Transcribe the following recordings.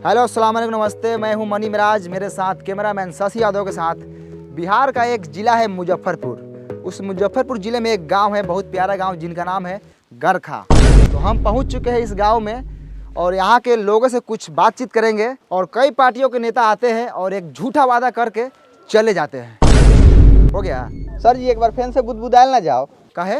Hello अस्सलाम वालेकुम नमस्ते, मैं हूं मनी मिराज, मेरे साथ कैमरामैन शशि यादव के साथ। बिहार का एक ज़िला है मुजफ्फरपुर। उस मुजफ्फरपुर ज़िले में एक गांव है, बहुत प्यारा गांव, जिनका नाम है गरखा। तो हम पहुंच चुके हैं इस गांव में और यहाँ के लोगों से कुछ बातचीत करेंगे। और कई पार्टियों के नेता आते हैं और एक झूठा वादा करके चले जाते हैं। हो गया सर जी, एक बार फैन से बुदबुदायल ना जाओ। काहे?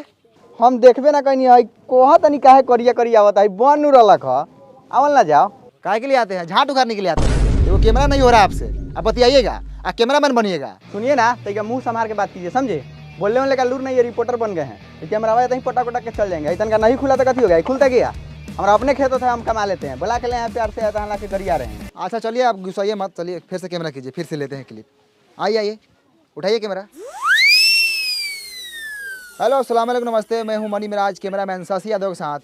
हम देखबे ना कहीं है कोहा तनी काहे करिया करिया आवत है, बन नु रलक ह आवल ना जाओ। काहे के लिए आते हैं? झाट उखाड़ने के लिए आते हैं। वो कैमरा नहीं हो रहा आपसे, आप बतियाइएगा, आप कैमरामैन बनिएगा। सुनिए ना, तो मुंह संभाल के बात कीजिए, समझे? बोलने वाले का लूर नहीं, ये रिपोर्टर बन गए हैं। ये कैमरा वाला पटा पटा के चल जाएंगे। इतना का नहीं खुला तो कथी हो गया, खुलता गया। हमारा अपने खेतों से हम कमा लेते हैं, बुला के ले प्यार से आता ला के करी आ रहे हैं। अच्छा चलिए, आप गुस्साइए मत, चलिए फिर से कैमरा कीजिए, फिर से लेते हैं क्लिप। आइए आइए, उठाइए कैमरा। हेलो अस्सलाम वालेकुम नमस्ते, मैं हूं मनी मिराज, कैमरामैन शशि यादव के साथ।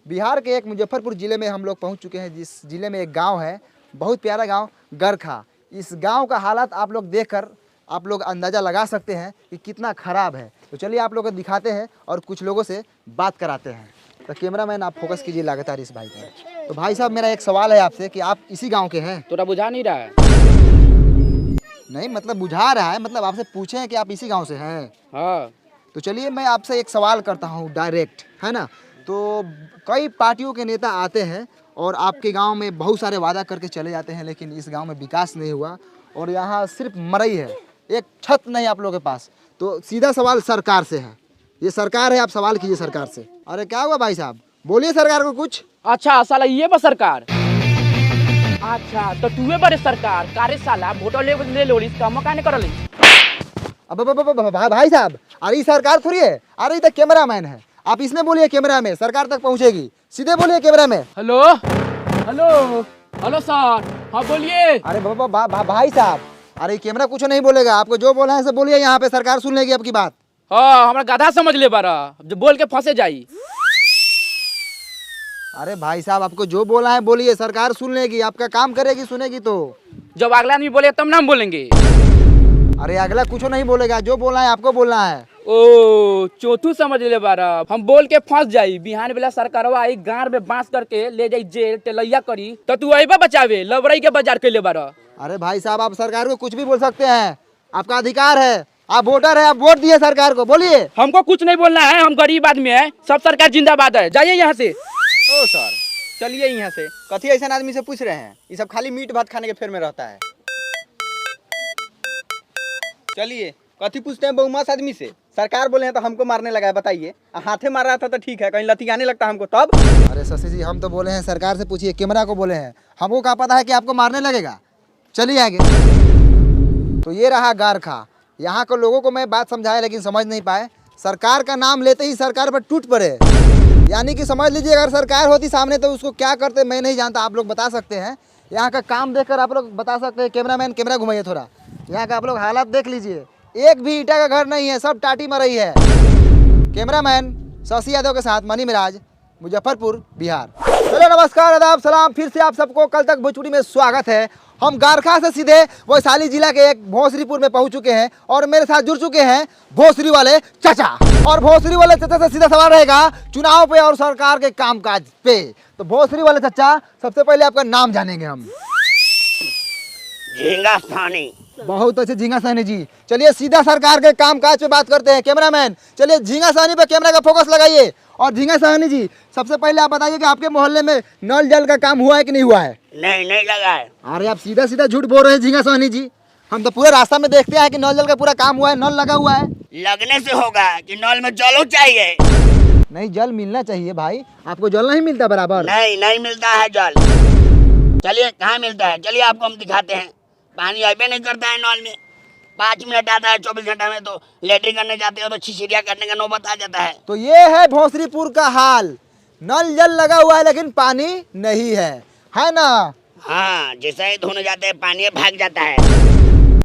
बिहार के एक मुजफ्फरपुर ज़िले में हम लोग पहुंच चुके हैं, जिस ज़िले में एक गांव है, बहुत प्यारा गांव गरखा। इस गांव का हालात आप लोग देखकर आप लोग अंदाज़ा लगा सकते हैं कि कितना ख़राब है। तो चलिए आप लोग को दिखाते हैं और कुछ लोगों से बात कराते हैं। तो कैमरामैन आप फोकस कीजिए लगातार इस भाई पर। तो भाई साहब, मेरा एक सवाल है आपसे कि आप इसी गाँव के हैं? तोरा बुझा नहीं रहा है? नहीं मतलब बुझा रहा है, मतलब आपसे पूछे हैं कि आप इसी गाँव से हैं। हाँ। तो चलिए मैं आपसे एक सवाल करता हूँ डायरेक्ट, है ना? तो कई पार्टियों के नेता आते हैं और आपके गांव में बहुत सारे वादा करके चले जाते हैं, लेकिन इस गांव में विकास नहीं हुआ और यहाँ सिर्फ मरई है, एक छत नहीं आप लोगों के पास। तो सीधा सवाल सरकार से है, ये सरकार है, आप सवाल कीजिए सरकार से। अरे क्या हुआ भाई साहब, बोलिए सरकार को कुछ। अच्छा साला ये बा सरकार। अच्छा तो तूहे बड़े सरकार कारे साला वोट ले लो इसका मौका नहीं करली। अब भाई साहब, अरे सरकार थोड़ी है, अरे ये तो कैमरामैन है, आप इसमें बोलिए, कैमरा में सरकार तक पहुंचेगी, सीधे बोलिए कैमरा में। हेलो हेलो हेलो सर, हाँ बोलिए। अरे भाई साहब, अरे कैमरा कुछ नहीं बोलेगा, आपको जो बोला है सब बोलिए, यहाँ पे सरकार सुन लेगी आपकी बात। हाँ हमारा गधा समझ ले बारा, जो बोल के फंसे जाई। अरे भाई साहब, आपको जो बोला है बोलिए, सरकार सुन लेगी, आपका काम करेगी, सुनेगी तो। जब अगला आदमी बोले तब नाम बोलेंगे। अरे अगला कुछ नहीं बोलेगा, जो बोला है आपको बोलना है। ओ चौथू समझ ले बारा, हम बोल के फंस जाई, बिहान बेला सरकारवा आई गांव में बांस करके ले जाई जेल टेलैया करी, तो तू अइबा बचावे लवरई के बाजार के ले बारा। अरे भाई साहब, आप सरकार को कुछ भी बोल सकते हैं, आपका अधिकार है, आप वोटर है, आप वोट दिए सरकार को, बोलिए। हमको कुछ नहीं बोलना है, हम गरीब आदमी है, सब सरकार जिंदाबाद है, जाइए यहाँ से। ओ सर, चलिए यहाँ से। कथी ऐसा आदमी से पूछ रहे हैं? ये सब खाली मीट भात खाने के फेर में रहता है। चलिए, कथी पूछते हैं बहुमत आदमी से? सरकार बोले हैं तो हमको मारने लगा है, बताइए। हाथे मार रहा था तो ठीक है, कहीं लतियाने लगता हमको तब। अरे शशि जी, हम तो बोले हैं सरकार से पूछिए, कैमरा को बोले हैं, हमको क्या पता है कि आपको मारने लगेगा। चलिए आगे। तो ये रहा गरखा, यहाँ के लोगों को मैं बात समझाया लेकिन समझ नहीं पाए। सरकार का नाम लेते ही सरकार पर टूट पड़े, यानी कि समझ लीजिए अगर सरकार होती सामने तो उसको क्या करते मैं नहीं जानता, आप लोग बता सकते हैं। यहाँ का काम देखकर आप लोग बता सकते हैं। कैमरामैन कैमरा घुमाइए थोड़ा, यहाँ का आप लोग हालात देख लीजिए, एक भी ईंटा का घर नहीं है, सब टाटी मरई है। कैमरामैन शशि यादव के साथ मनी मिराज, मुजफ्फरपुर बिहार। चलो नमस्कार, आदाब, सलाम, फिर से आप सबको कल तक भोजपुरी में स्वागत है। हम गरखा से सीधे वैशाली जिला के एक भोसरीपुर में पहुंच चुके हैं और मेरे साथ जुड़ चुके हैं भोसरी वाले चाचा। और भोसरी वाले चाचा से सीधा सवाल रहेगा चुनाव पे और सरकार के कामकाज पे। तो भोसरी वाले चाचा, सबसे पहले आपका नाम जानेंगे हम। झींगा सानी। बहुत अच्छे झींगा सानी जी। चलिए सीधा सरकार के कामकाज पे बात करते हैं। कैमरामैन चलिए झींगा सानी पे कैमरा का फोकस लगाइए। और झींगा सानी जी, सबसे पहले आप बताइए कि आपके मोहल्ले में नल जल का काम हुआ है कि नहीं हुआ है? नहीं लगा है। अरे आप सीधा सीधा झूठ बोल रहे हैं झींगा सानी जी, हम तो पूरे रास्ता में देखते हैं कि नल जल का पूरा काम हुआ है, नल लगा हुआ है। लगने से होगा कि नल में जल चाहिए। नहीं, जल मिलना चाहिए भाई, आपको जल नहीं मिलता बराबर? नहीं मिलता है जल। चलिए कहाँ मिलता है, चलिए आपको हम दिखाते हैं। पानी अबे नहीं करता है नल में, 5 मिनट आता है 24 घंटा में, तो लेटरिन करने जाते हो तो छिछिरिया करने का नौबत आ जाता है। तो ये है भोसरीपुर का हाल, नल जल लगा हुआ है लेकिन पानी नहीं है ना? हाँ, जैसे ही धोने जाते हैं पानी भाग जाता है।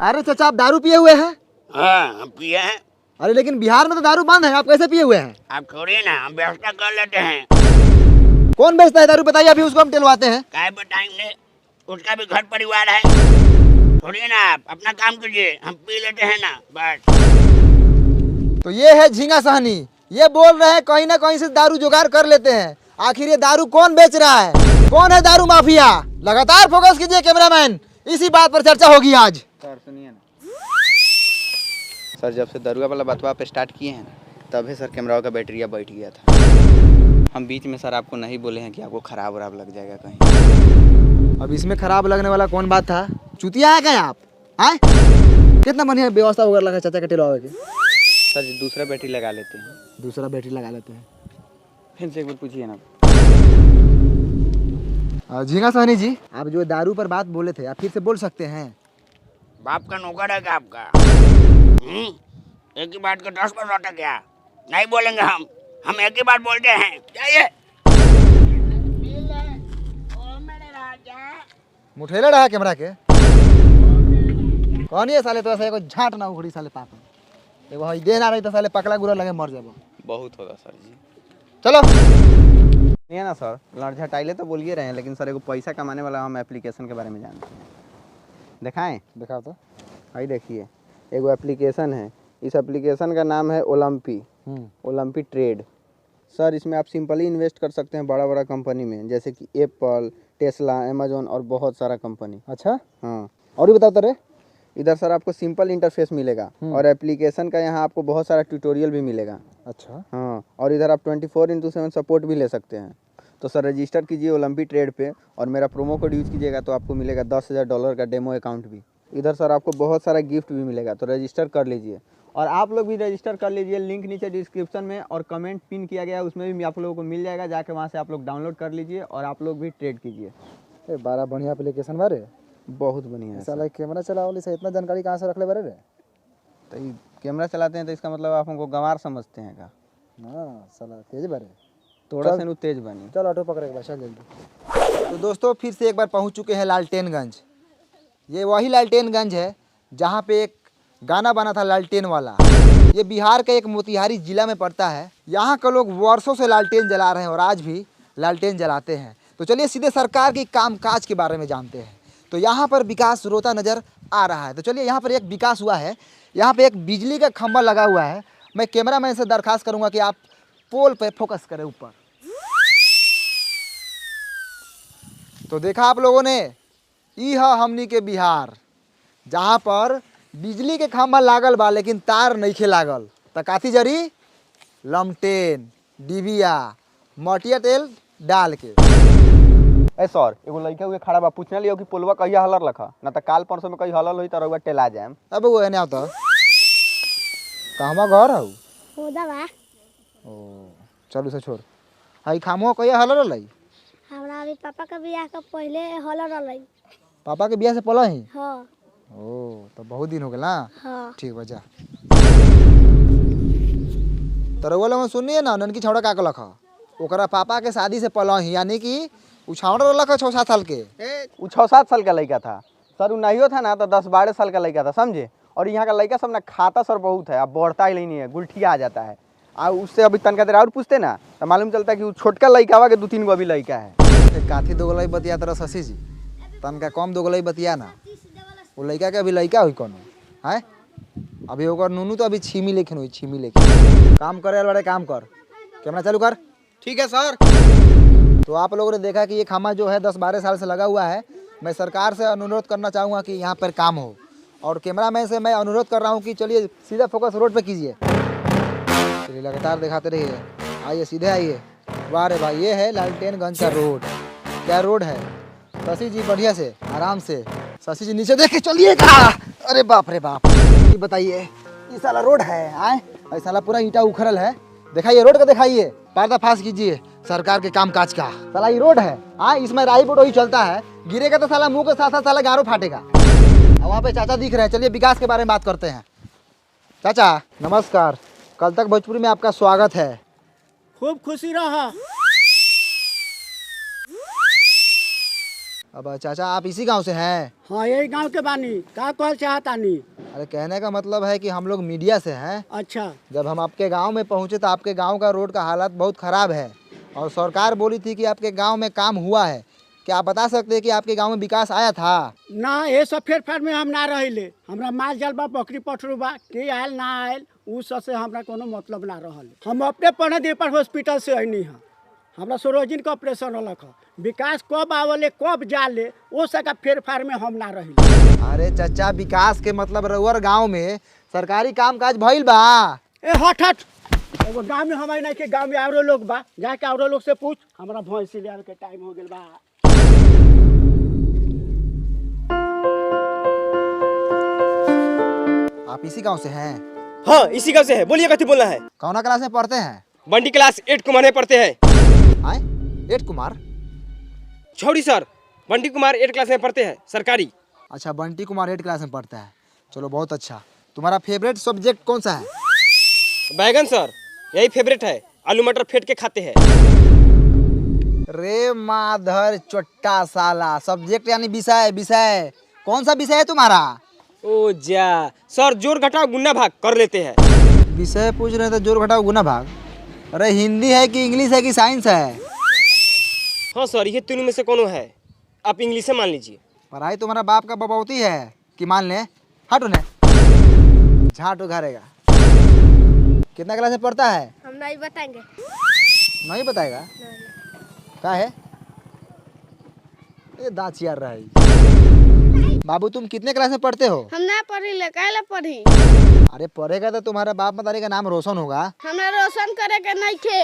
अरे चाचा, आप दारू पिए हुए हैं? हाँ हम पिए हैं। अरे लेकिन बिहार में तो दारू बंद है, आप कैसे पिए हुए हैं? आप छोड़िए ना, हम व्यवस्था कर लेते हैं। कौन बेचता है दारू बताइए, अभी उसको हम टिलवाते हैं। काय बताएंगे, उसका भी घर परिवार है। छोड़िए ना, आप अपना काम कीजिए, हम पी लेते हैं ना बस। तो ये है झींगा सहनी, ये बोल रहे हैं कहीं ना कहीं से दारू जुगाड़ कर लेते हैं। आखिर ये दारू कौन बेच रहा है? कौन है दारू माफिया? लगातार फोकस कीजिए कैमरामैन, इसी बात पर चर्चा होगी आज। सर सुनिए ना सर, जब से दरुआ वाला बतवा पे स्टार्ट किए हैं ना, तभी सर कैमरा का बैटरिया बैठ गया था। हम बीच में सर आपको नहीं बोले हैं कि आपको खराब वराब लग जाएगा कहीं। अब इसमें खराब लगने वाला कौन बात था? चुतिया है क्या आप? आए कितना बढ़िया व्यवस्था वगैरह लगा चाचा के टेलवा के। सर जी दूसरा बैटरी लगा लेते हैं। दूसरा बैटरी लगा लेते हैं। फिर से एक बार पूछिए ना। झींगा सहनी जी, आप जो दारू पर बात बोले थे आप फिर से बोल सकते हैं? बाप का नौकर है क्या आपका? एक ही बात का 10 बार लौटा क्या? नहीं बोलेंगे हम एक ही बात बोलते हैं। जाइए। मुठेले रहा कैमरा के कौन ये साले? तो ऐसा झाट ना उखड़ी साले पाप एगो हई दे ना रही तो साले पकड़ा गुरा लगे मर जाबो। बहुत होगा सर जी। चलो नहीं ना सर, लड़ झटाइले तो बोलिए रहे हैं, लेकिन सर एगो पैसा कमाने वाला हम एप्लीकेशन के बारे में जानते हैं। दिखाएं? दिखाओ तो। भाई देखिए, एगो एप्लीकेशन है, इस एप्लीकेशन का नाम है ओलंपी। ओलंपी ट्रेड। सर इसमें आप सिंपली इन्वेस्ट कर सकते हैं बड़ा बड़ा कंपनी में, जैसे कि एप्पल, टेस्ला, अमेजोन और बहुत सारा कंपनी। अच्छा हाँ, और भी बताओ तेरे। इधर सर आपको सिंपल इंटरफेस मिलेगा और एप्लीकेशन का यहाँ आपको बहुत सारा ट्यूटोरियल भी मिलेगा। अच्छा हाँ, और इधर आप 24/7 सपोर्ट भी ले सकते हैं। तो सर रजिस्टर कीजिए ओलंपी ट्रेड पे और मेरा प्रोमो कोड यूज़ कीजिएगा तो आपको मिलेगा $10,000 का डेमो अकाउंट भी। इधर सर आपको बहुत सारा गिफ्ट भी मिलेगा, तो रजिस्टर कर लीजिए। और आप लोग भी रजिस्टर कर लीजिए, लिंक नीचे डिस्क्रिप्शन में और कमेंट पिन किया गया है, उसमें भी आप लोगों को मिल जाएगा। जाके वहाँ से आप लोग डाउनलोड कर लीजिए और आप लोग भी ट्रेड कीजिए। बड़ा बढ़िया एप्लीकेशन बारे, बहुत बढ़िया है। साला कैमरा चलावली से इतना जानकारी कहाँ से रख ले बारे रे? तो ये कैमरा चलाते हैं तो इसका मतलब आप हमको गंवार समझते हैं का? हाँ साला तेज बारे। थोड़ा सा तेज बनी। चल ऑटो पकड़े के चल जल्दी। तो दोस्तों फिर से एक बार पहुंच चुके हैं लालटेनगंज। ये वही लालटेनगंज है जहां पे एक गाना बना था लालटेन वाला। ये बिहार के एक मोतिहारी जिला में पड़ता है। यहाँ के लोग वर्षों से लालटेन जला रहे हैं और आज भी लालटेन जलाते हैं। तो चलिए सीधे सरकार की कामकाज के बारे में जानते हैं। तो यहाँ पर विकास रोता नज़र आ रहा है। तो चलिए यहाँ पर एक विकास हुआ है। यहाँ पे एक बिजली का खंभा लगा हुआ है। मैं कैमरामैन से दरखास्त करूँगा कि आप पोल पे फोकस करें ऊपर। तो देखा आप लोगों ने, ई है हमनी के बिहार जहाँ पर बिजली के खंभा लागल बा लेकिन तार नइखे लागल। त काथी जरी? लमटेन, डिबिया, मटिया तेल डाल के। ए सर, एगो लड़का हुए खड़ा बा, पूछने लियो कि पुलवा कहिया हलर लखा, ना त काल परसों में कहीं हलल होई त रउआ टेला जाएम। अब वो एने आवता कहवा घर हऊ? होदा बा। ओ चल उसे छोड़। हई खामो कहिया हलर रहलै? हमरा अभी पापा का बियाह का पहले हल रहलै। पापा के बियाह से पहले ही? हाँ। ओ तो बहुत दिन हो गया ना। हाँ। ठीक बजा। तो रउआ लोगन सुनिए ना, ननकी छौड़ा का कहलक ह ओकरा पापा के शादी से पहले ही, यानी कि उ छौड़ा रहलक 6-7 साल के। उ 6-7 साल का लड़का था सर, उ नहीं था ना तो 10-12 साल का लड़का था, समझे। और यहाँ का लड़का सब ना खाता सर बहुत है, अब बढ़ता ही नहीं है, गुलठिया आ जाता है। और उससे अभी तनका देर और पूछते ना तो मालूम चलता है कि वो छोटका लड़का हुआ के 2-3 गो अभी लड़का है। काथी दोगलई बतिया तरह शशि जी, तनका कम दोगलई बतिया ना। वो लड़का के अभी लड़का हुई कौन है? अभी ओकर नूनू तो अभी छीमी लेखिन हुई, छीमी लेखिन। काम करे बड़े काम कर, कैमरा चालू कर। ठीक है सर। तो आप लोगों ने देखा कि ये खामा जो है 10-12 साल से लगा हुआ है। मैं सरकार से अनुरोध करना चाहूँगा कि यहाँ पर काम हो, और कैमरामैन से मैं अनुरोध कर रहा हूँ कि चलिए सीधा फोकस रोड पे कीजिए। चलिए लगातार दिखाते रहिए, आइए सीधे आइए। वाह रे भाई, ये है लालटेनगंज का रोड। क्या रोड है शशि जी? बढ़िया से आराम से शशि जी नीचे देख के चलिएगा। अरे बाप रे बाप, ये बताइए ये साला रोड है? आए साला पूरा ईंटा उखड़ल है। दिखाइए रोड का, दिखाइए, पर्दाफाश कीजिए सरकार के कामकाज का। साला ये रोड है, हाँ इसमें राई बोट ही चलता है, गिरेगा तो साला मुंह के साथ साथ साला गारो फाटेगा। और वहाँ पे चाचा दिख रहे हैं। चलिए विकास के बारे में बात करते हैं। चाचा नमस्कार, कल तक भोजपुरी में आपका स्वागत है। खूब खुशी रहा। अब चाचा आप इसी गांव से हैं? हाँ यही गांव के बानी, का कहल चाहतानी? अरे कहने का मतलब है कि हम लोग मीडिया से हैं। अच्छा। जब हम आपके गांव में पहुंचे तो आपके गांव का रोड का हालत बहुत ख़राब है और सरकार बोली थी कि आपके गांव में काम हुआ है। क्या आप बता सकते हैं कि आपके गांव में विकास आया था? ना ये सब फेर में हम ना रहिले। हमरा माल जाल बा, बकरी पठरू बा, के आयल ना आयल उ सब से हमरा कोनो मतलब ना रहल। हम अपने पढ़े दे पर हॉस्पिटल से अइनी है, हमरा सरोजिन का ऑपरेशन होलक है, विकास कब आवले कब जाले वो सका फेर फार में हम ना रही। अरे चाचा, विकास के मतलब रउअर गांव में सरकारी काम काज भइल बा। ए हट हट, एगो गाँव में हमारे नहीं के गाँव में औरो लोग बा, जाके औरो लोग से पूछ। हमारा भैंस ले के टाइम हो गेल बा। आप इसी गांव से हैं? हाँ, इसी गाँव से है। बोलिए कथी बोलना है? कौना क्लास में पढ़ते हैं? बंडी क्लास 8 कुमार में पढ़ते हैं। आए 8 कुमार? छोड़ी सर, बंडी कुमार 8 क्लास में पढ़ते हैं, सरकारी। अच्छा, बंटी कुमार 8 क्लास में पढ़ता है। चलो बहुत अच्छा। तुम्हारा फेवरेट सब्जेक्ट कौन सा है? बैगन सर, यही फेवरेट है। आलू मटर फेंट के खाते हैं। रे माधर चोट्टा साला, सब्जेक्ट यानी विषय। विषय कौन सा विषय है तुम्हारा? ओ जा सर, जोड़ घटाओ गुना भाग कर लेते हैं। विषय पूछ रहे हैं तो जोड़ घटाओ गुना भाग? अरे हिंदी है कि इंग्लिश है कि साइंस है? हाँ सर, ये तीनों में से कौन है? आप इंग्लिश से मान लीजिए। पढ़ाई तुम्हारा बाप का बबौती है कि मान ले? हट उन्हें, झाट उघारेगा। कितना क्लास में पढ़ता है? हम नहीं बताएंगे। नहीं बताएगा? क्या है ये दांत यार रहा है। बाबू तुम कितने क्लास में पढ़ते हो? हम ना पढ़ी ले, काहे ला पढ़ी? अरे पढ़ेगा तो तुम्हारा बाप मतारी का नाम रोशन होगा। हमरा रोशन करे के नहीं थे।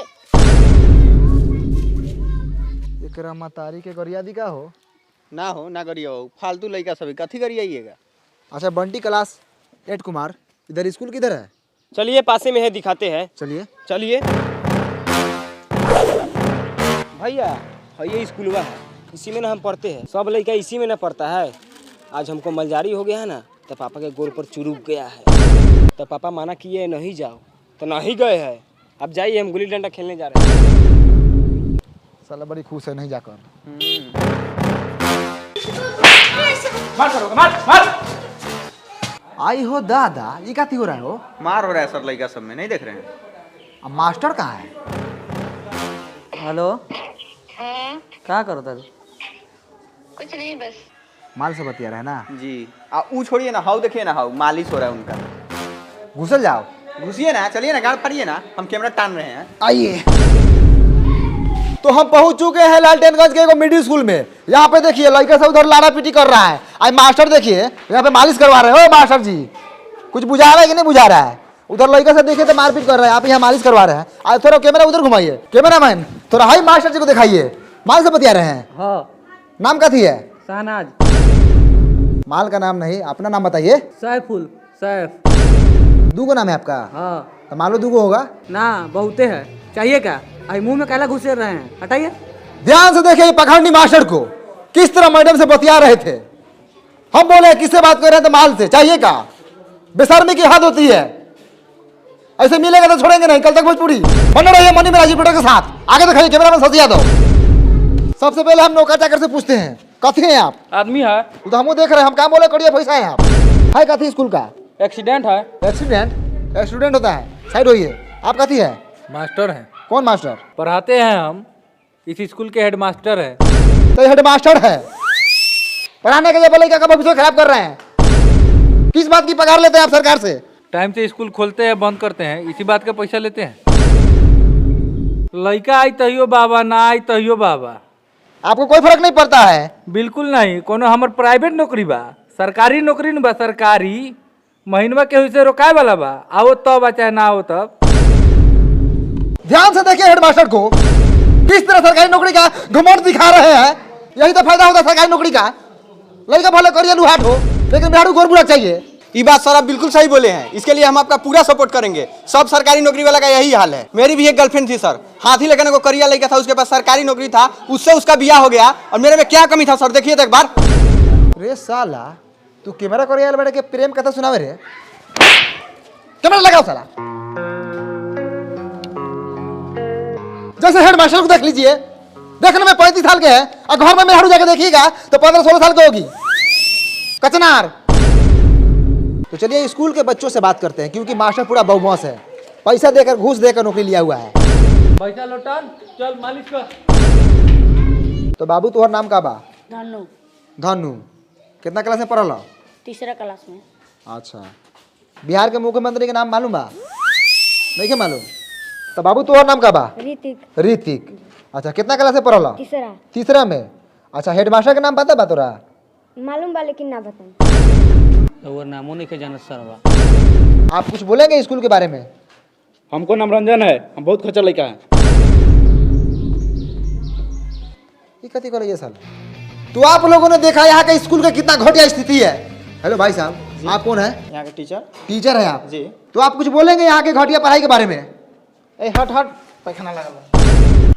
एकरा मतारी के गरियादी का हो? ना हो ना करियो, फालतू लड़का सभी कथी करिएगा। अच्छा, बंटी क्लास 8 कुमार, इधर स्कूल किधर है? चलिए पासे में है, दिखाते हैं। चलिए। चलिए भैया, ये स्कूलवा है, इसी में ना हम पढ़ते हैं। सब लड़का इसी में ना पढ़ता है। आज हमको मलजारी हो गया है ना, तो पापा के गोर पर चुरुक गया है। तो पापा माना किए नहीं जाओ, तो नहीं गए हैं। अब जाइए, हम गुल्ली डंडा खेलने जा रहे हैं। साला बड़ी खुश है नहीं जाकर। मार करोगे, मार मार। आई हो दादा, ये क्या हो रहा है हो? मार हो रहा है सर लड़का सब में, नहीं देख रहे हैं? अब मास्टर कहाँ है? हेलो, क्या करो तब? कुछ नहीं, बस माल से बतिया रहे ना जी। ऊ छोड़िए ना, हाउ देखिए ना, हाउ मालिश हो रहा है उनका। घुसल जाओ। घुसिए ना, चलिए ना, गाड़ पड़िए ना, हम कैमरा टान रहे हैं। आइए। तो हम पहुंच चुके हैं लालटेनगंज के एगो मिडिल स्कूल में। यहाँ पे देखिए लड़का से उधर लाड़ा पीटी कर रहा है। आज मास्टर देखिए यहाँ पे मालिश करवा रहे हो। मास्टर जी कुछ बुझा रहा है कि नहीं बुझा रहा है? उधर लड़का से देखिए तो मारपीट कर रहा है, आप यहाँ मालिश करवा रहे हैं। आज थोड़ा कैमरा उधर घुमाइए। कैमरा मैन थोड़ा हाई मास्टर जी को दिखाइए। माल से बतिया रहे हैं। हाँ, नाम क्या थी है? शहनाज। माल का नाम नहीं, अपना नाम बताइए। सैफुल, सैफ। दूगो नाम है आपका? हाँ। तो मान लो दूगो होगा ना, बहुते है। चाहिए क्या? आई मुंह में कैला घुसे रहे हैं, हटाइए। ध्यान से देखिए पखंडी मास्टर को किस तरह मैडम से बतिया रहे थे। हम बोले किससे बात कर रहे हैं? तो माल से। चाहिए का? बेशर्मी की हद होती है। ऐसे मिलेगा तो छोड़ेंगे नहीं। कल तक भोजपुरी बने रहिए मनी में राजीव के साथ। आगे दिखाइए कैमरा में ससिया दो। सबसे पहले हम नौका चाकर से पूछते हैं, कथी हैं आप? आदमी है, तो हम देख रहे हैं, हम काम बोले करिए पैसा है आप है कथी स्कूल का? एक्सीडेंट है। एक्सीडेंट? एक्सीडेंट होता है, साइड होइए। आप कथी है? मास्टर हैं, कौन मास्टर? पढ़ाते हैं हम, इस स्कूल के हेडमास्टर हैं। तो हेड मास्टर है, पढ़ाने के लिए बोले क्या भविष्य खराब कर रहे हैं? किस बात की पगार लेते हैं आप सरकार से? टाइम से स्कूल खोलते हैं, बंद करते हैं, इसी बात का पैसा लेते हैं। लड़का आई तहियो बाबा, ना आई तहियो बाबा। आपको कोई फर्क नहीं पड़ता है? बिल्कुल नहीं। कोनो हमर प्राइवेट नौकरी बा, सरकारी नौकरी न बा। सरकारी महीनवा के से रोकाए वाला बा। आओ तब आ चाहे ना आओ तब। ध्यान से देखिए हेडमास्टर को किस तरह सरकारी नौकरी का घमंड दिखा रहे हैं। यही तो फायदा होता है सरकारी नौकरी का। लड़का भले करिए लुहाट हो, लेकिन बिहारू गोर बुरा चाहिए। ये बात सर आप बिल्कुल सही बोले हैं। इसके लिए हम आपका पूरा सपोर्ट करेंगे। सब सरकारी नौकरी वाला का यही हाल है। मेरी भी एक गर्लफ्रेंड थी सर, हाथी लेकर को करिया लड़का था, उसके पास सरकारी नौकरी था, उससे उसका ब्याह हो गया। और मेरे में क्या कमी था सर, देखिए तो एक बार। रे साला तू कैमरा करिया बैठ के प्रेम कथा सुनावे रे। कैमरा लगाओ साला। जैसे हेडमास्टर को देख लीजिए, देखने में 35 साल के हैं और घर में मेहरारू जाके देखिएगा तो 15-16 साल की होगी। कचनार। तो चलिए स्कूल के बच्चों से बात करते हैं, क्योंकि मास्टर पूरा बदमाश है। पैसा देकर घूस देकर नौकरी लिया हुआ है। पैसा लौटान, चल मालिश कर। तो बाबू तुम्हारा नाम का बा? धनु, धनु। कितना क्लास में पढ़ल? तीसरा क्लास में। अच्छा, बिहार के मुख्यमंत्री के नाम मालूम बा? नहीं के मालूम? तो बाबू तुम्हारा नाम का बा? ऋतिक। ऋतिक। अच्छा कितना क्लास से पढ़ला? तीसरा। तीसरा में। अच्छा हेडमास्टर के नाम पता बा तोरा? मालूम बा लेकिन ना बताऊं। और नामो नहीं के जानत सरवा। आप कुछ बोलेंगे स्कूल के बारे में? हमको नाम रंजन है, हम बहुत खर्चा लड़का है। ये कथी कर ये साल? तो आप लोगों ने देखा यहाँ के स्कूल का कितना घटिया स्थिति है। हेलो भाई साहब, आप कौन है? यहाँ के टीचर। टीचर है आप जी। तो आप कुछ बोलेंगे यहाँ के घटिया पढ़ाई के बारे में? ए हट हट, पैखाना लगा।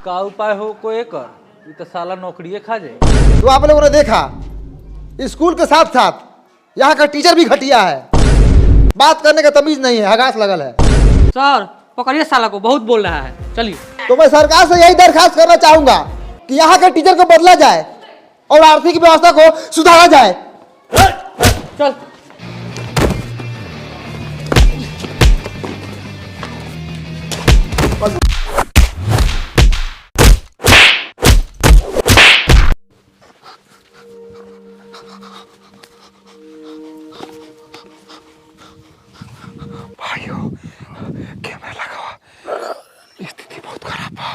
का उपाय हो को एकर, ये तो साला नौकरिए खा जाए। तो आप लोगों ने देखा स्कूल के साथ साथ यहाँ का टीचर भी घटिया है, बात करने का तमीज नहीं है, हगास लगल है। सर पकड़िए साला को, बहुत बोल रहा है, चलिए। तो मैं सरकार से यही दरखास्त करना चाहूंगा कि यहाँ के टीचर को बदला जाए और आर्थिक व्यवस्था को सुधारा जाए। चल भाइयों कैमरा लगा हुआ, स्थिति बहुत खराब है।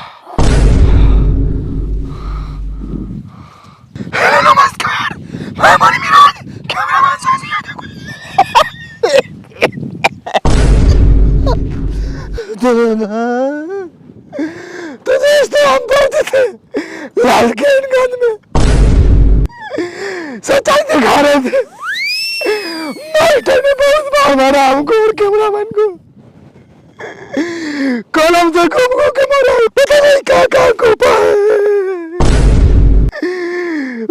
हेलो नमस्कार, मैं मणि मिराज, कैमरामैन साजी आगे तो दोस्तों हम पढ़ते थे लालकेनगंज में, सच्चाई दिखा रहे थे। मास्टर ने बहुत मार मारा हमको और कैमरामैन को, कलम से घूम के मारा, पता नहीं क्या कोपा है।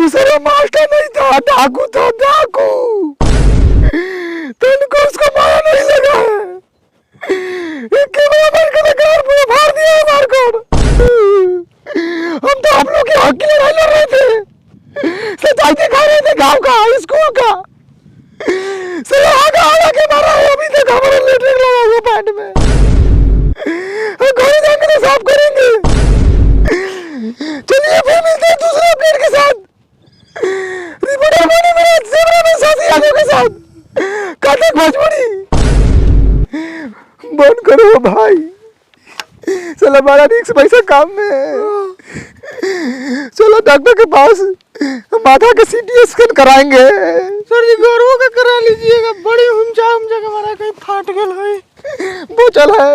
उसका मास्टर नहीं था, डाकू था, डाकू। तुमको उसको मारा नहीं लगा है। कैमरामैन का कार पूरा फाड़ दिया है मार कर। हम तो आप लोग के हक की लड़ाई लड़ रहे थे, सच्चाई दिखा रहे थे गाँव का, स्कूल का। के मारा है, अभी तक हमारा लेटरिन लगा हुआ पैंट में। घरे जाकर तो साफ करेंगे। चलिए फिर मिलते हैं दूसरे अपडेट के साथ। रिपोर्टर बने मेरे कैमरा में साथी आगे के साथ काटक भोजपुरी। बंद करो भाई, चलो बड़ा रिक्स पैसा काम में है। चलो डॉक्टर के पास, माथा का सीटी स्कैन कराएंगे। सर जी गौरव का करा लीजिएगा, बड़ी हुमचा के मारा कहीं फाट गल है। वो चल है।